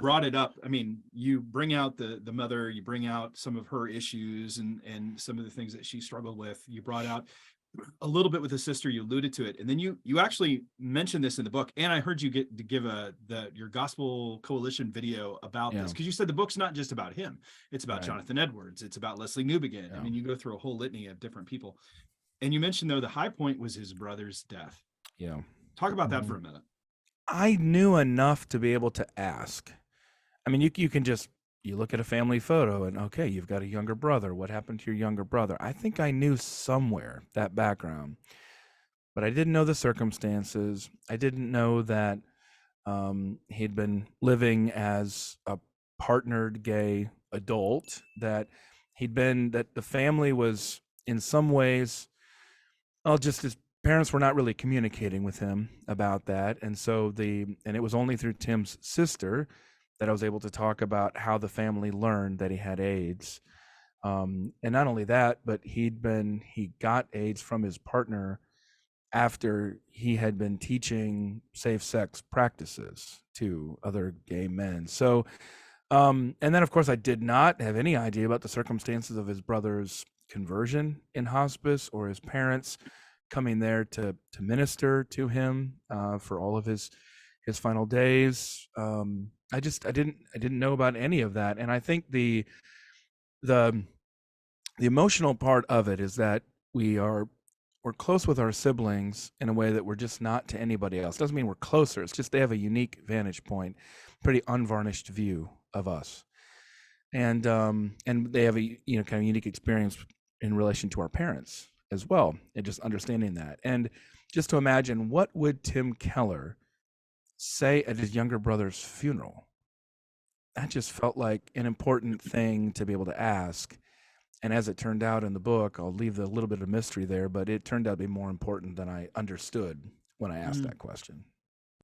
brought it up. I mean, you bring out the mother, you bring out some of her issues and some of the things that she struggled with. You brought out a little bit with the sister, you alluded to it, and then you actually mentioned this in the book, and I heard you get to give your Gospel Coalition video about this, because you said the book's not just about him, it's about Jonathan Edwards, it's about Leslie Newbegin. I mean, you go through a whole litany of different people, and you mentioned, though, the high point was his brother's death. Talk about that for a minute. I knew enough to be able to ask. I mean, you can just, you look at a family photo and, okay, you've got a younger brother. What happened to your younger brother? I think I knew somewhere that background, but I didn't know the circumstances. I didn't know that he'd been living as a partnered gay adult, that that the family was in some ways, well, just his parents were not really communicating with him about that. And so and it was only through Tim's sister that I was able to talk about how the family learned that he had AIDS. And not only that, but he got AIDS from his partner after he had been teaching safe sex practices to other gay men. So, and then of course I did not have any idea about the circumstances of his brother's conversion in hospice, or his parents coming there to minister to him for all of his final days. I didn't know about any of that. And I think the emotional part of it is that we're close with our siblings in a way that we're just not to anybody else. Doesn't mean we're closer. It's just they have a unique vantage point, pretty unvarnished view of us, and they have a kind of unique experience in relation to our parents as well, and just understanding that. And just to imagine, what would Tim Keller say at his younger brother's funeral? That just felt like an important thing to be able to ask. And as it turned out in the book, I'll leave a little bit of mystery there, but it turned out to be more important than I understood when I asked that question.